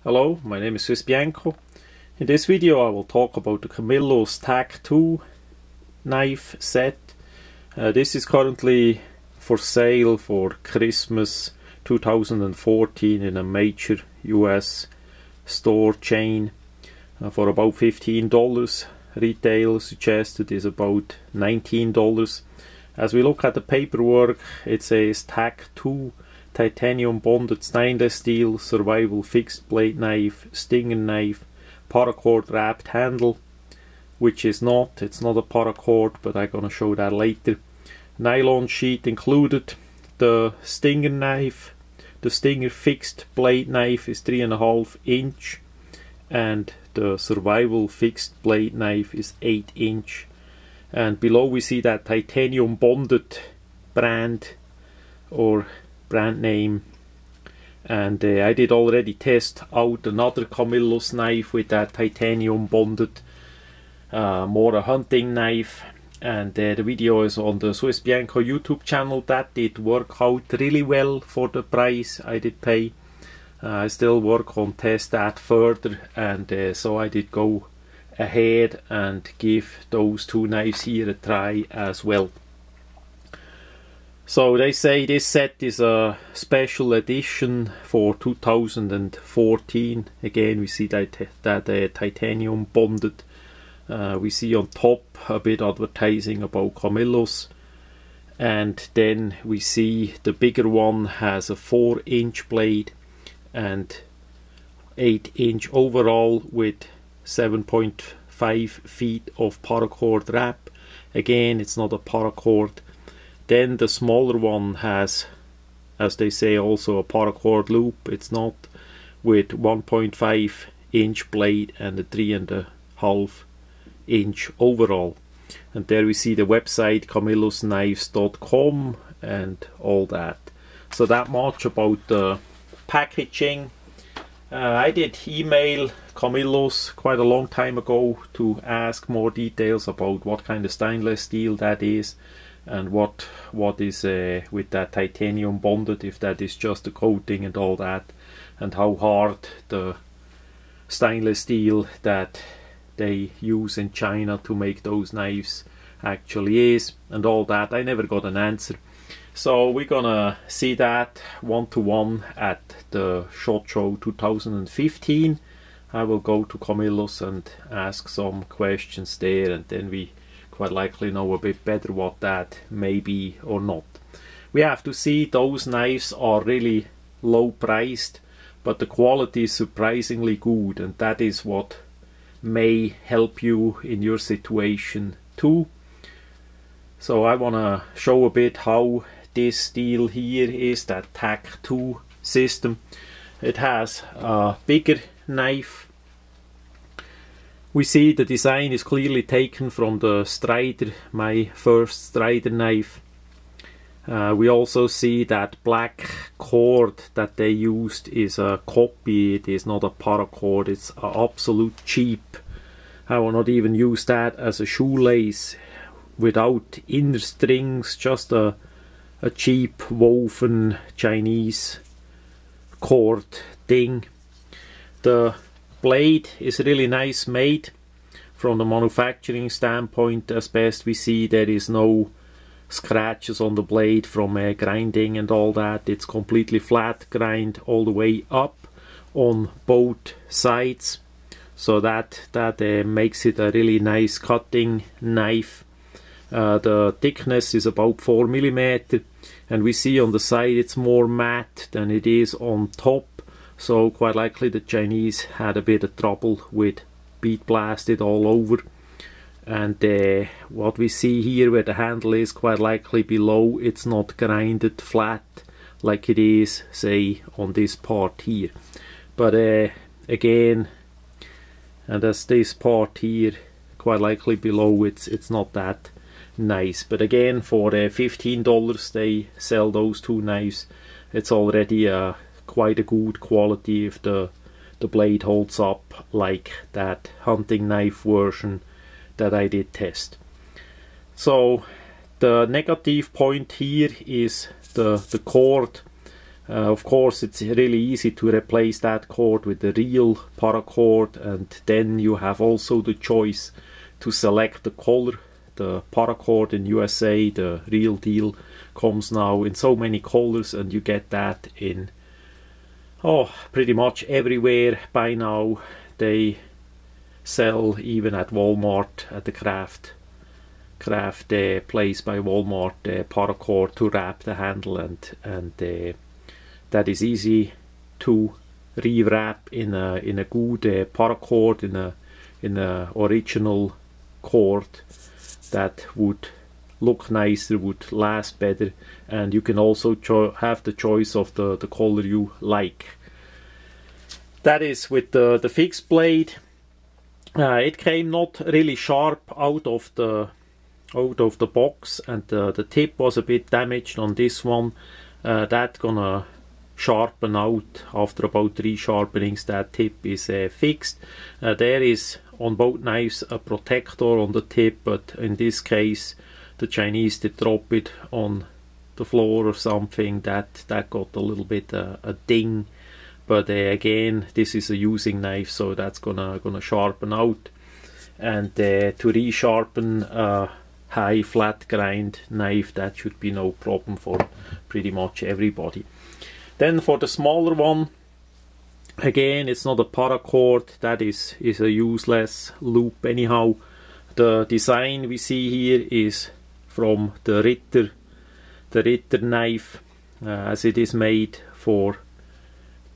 Hello, my name is Swiss Bianco. In this video I will talk about the Camillus tac-2 knife set. This is currently for sale for Christmas 2014 in a major US store chain for about $15. Retail suggested is about $19. As we look at the paperwork, it says tac-2 titanium bonded stainless steel survival fixed blade knife, stinger knife, paracord wrapped handle, which it's not a paracord, but I'm gonna show that later. Nylon sheet included. The stinger knife, the stinger fixed blade knife is 3.5 inch, and the survival fixed blade knife is 8 inch. And below we see that titanium bonded brand or brand name, and I did already test out another Camillus knife with that titanium bonded, more a hunting knife, and the video is on the Swiss Bianco YouTube channel. That did work out really well for the price I did pay. I still work on test that further, and so I did go ahead and give those two knives here a try as well. So they say this set is a special edition for 2014. Again, we see that titanium bonded. We see on top a bit advertising about Camillus, and then we see the bigger one has a 4-inch blade and 8-inch overall with 7.5 feet of paracord wrap. Again, it's not a paracord. Then the smaller one has, as they say, also a paracord loop. It's not, with 1.5 inch blade and a 3.5 inch overall. And there we see the website camillusknives.com and all that. So that much about the packaging. I did email Camillus quite a long time ago to ask more details about what kind of stainless steel that is, and what is with that titanium bonded, if that is just a coating and all that, and how hard the stainless steel that they use in China to make those knives actually is, and all that. I never got an answer. So we're gonna see that one-to-one at the SHOT Show 2015. I will go to Camillus and ask some questions there, and then we quite likely know a bit better what that may be or not. We have to see, those knives are really low priced, but the quality is surprisingly good, and that is what may help you in your situation too. So I want to show a bit how this steel here is, that tac-2 system. It has a bigger knife. We see the design is clearly taken from the Strider, my first Strider knife. We also see that black cord that they used is a copy. It is not a paracord, it's an absolute cheap. I will not even use that as a shoelace, without inner strings, just a cheap woven Chinese cord thing. The blade is really nice made from the manufacturing standpoint. As best we see, there is no scratches on the blade from grinding and all that. It's completely flat grind all the way up on both sides, so that makes it a really nice cutting knife. The thickness is about 4 mm, and we see on the side it's more matte than it is on top. So quite likely the Chinese had a bit of trouble with bead blasted all over. And what we see here where the handle is, quite likely below, it's not grinded flat like it is, say, on this part here. But again, and as this part here, quite likely below, it's not that nice. But again, for $15 they sell those two knives. It's already quite a good quality if the blade holds up like that hunting knife version that I did test. So the negative point here is the cord. Of course, it's really easy to replace that cord with the real paracord, and then you have also the choice to select the color. The paracord in USA, the real deal, comes now in so many colors, and you get that in pretty much everywhere by now. They sell even at Walmart, at the craft place by Walmart, paracord to wrap the handle, and that is easy to rewrap in a good paracord, in a original cord that would look nicer, would last better, and you can also have the choice of the color you like. That is with the fixed blade. It came not really sharp out of the box, and the tip was a bit damaged on this one. That's gonna sharpen out after about 3 sharpenings. That tip is fixed. There is on both knives a protector on the tip, but in this case the Chinese did drop it on the floor or something. That got a little bit a ding, but again, this is a using knife, so that's gonna sharpen out. And to resharpen a high flat grind knife, that should be no problem for pretty much everybody. Then for the smaller one, again, it's not a paracord, that is a useless loop anyhow. The design we see here is from the Ritter knife, as it is made for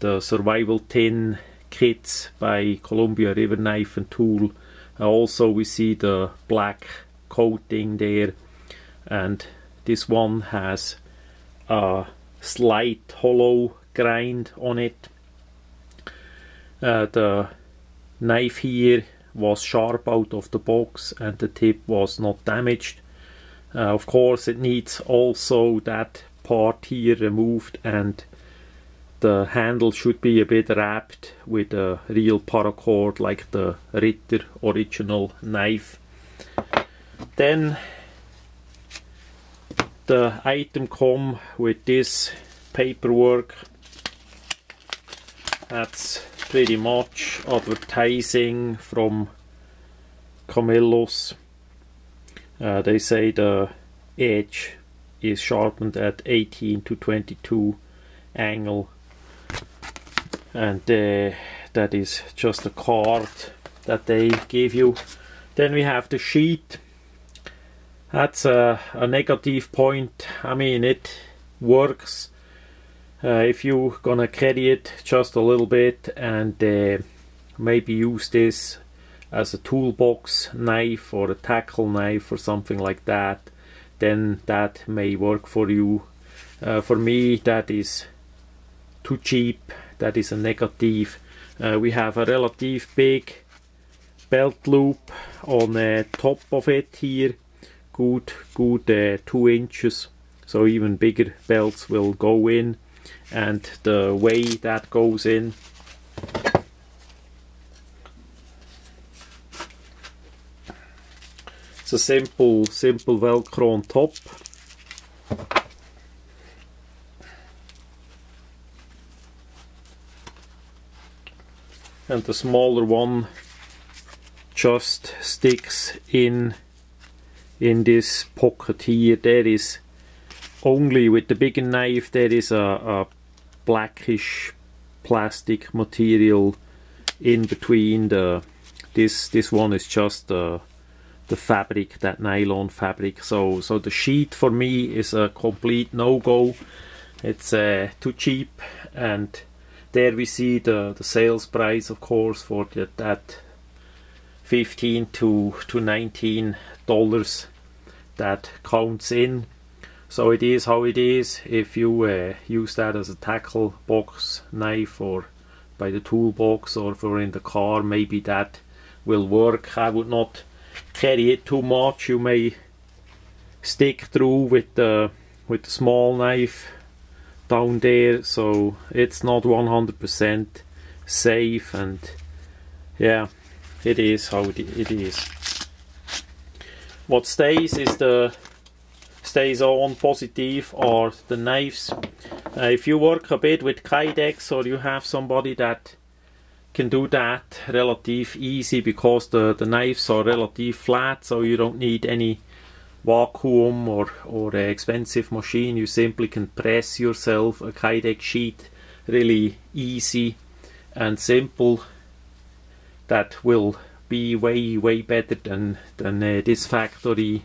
the survival tin kits by Columbia River Knife and Tool. Also we see the black coating there, and this one has a slight hollow grind on it. The knife here was sharp out of the box, and the tip was not damaged. Of course, it needs also that part here removed, and the handle should be a bit wrapped with a real paracord like the Ritter original knife. Then the item come with this paperwork. That's pretty much advertising from Camillus. They say the edge is sharpened at 18 to 22 angle, and that is just a card that they give you. Then we have the sheet. That's a negative point. I mean, it works if you're gonna carry it just a little bit and maybe use this as a toolbox knife or a tackle knife or something like that, then that may work for you. For me, that is too cheap. That is a negative. We have a relative big belt loop on the top of it here, good 2 inches, so even bigger belts will go in. And the way that goes in, it's a simple velcro on top, and the smaller one just sticks in this pocket here. There is only with the bigger knife, there is a blackish plastic material in between. This one is just the fabric, that nylon fabric. So the sheet for me is a complete no-go. It's too cheap, and there we see the sales price, of course, for that $15 to $19 that counts in. So it is how it is. If you use that as a tackle box knife or by the toolbox or for in the car, maybe that will work. I would not carry it too much. You may stick through with the small knife down there, so it's not 100% safe, and yeah, it is how it is. What stays is the stays on positive are the knives. If you work a bit with Kydex, or you have somebody that can do that relative easy, because the knives are relative flat, so you don't need any vacuum or expensive machine. You simply can press yourself a Kydex sheet really easy and simple. That will be way better than this factory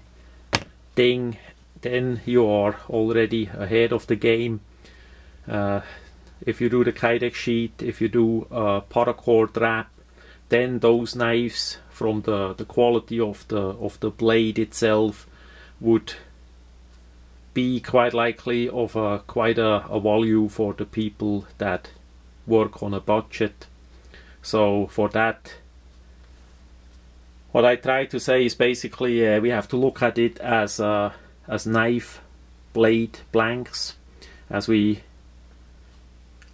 thing. Then you are already ahead of the game. If you do the Kydex sheet, if you do a paracord wrap, then those knives, from the quality of the blade itself, would be quite likely of quite a value for the people that work on a budget. So for that, what I try to say is basically we have to look at it as knife blade blanks. As we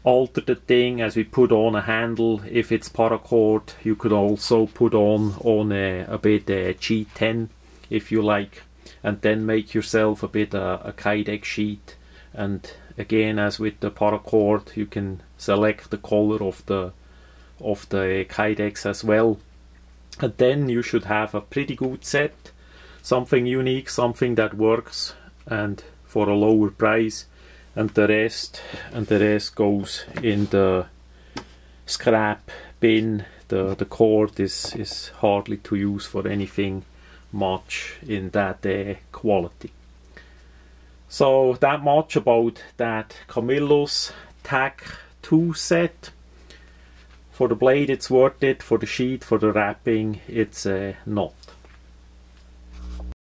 alter the thing, as we put on a handle, if it's paracord, you could also put on a bit G10 if you like, and then make yourself a bit a Kydex sheet. And again, as with the paracord, you can select the color of the Kydex as well, and then you should have a pretty good set, something unique, something that works, and for a lower price. And the rest goes in the scrap bin. The cord is hardly to use for anything much in that quality. So that much about that Camillus tac-2 set. For the blade it's worth it, for the sheet, for the wrapping it's not.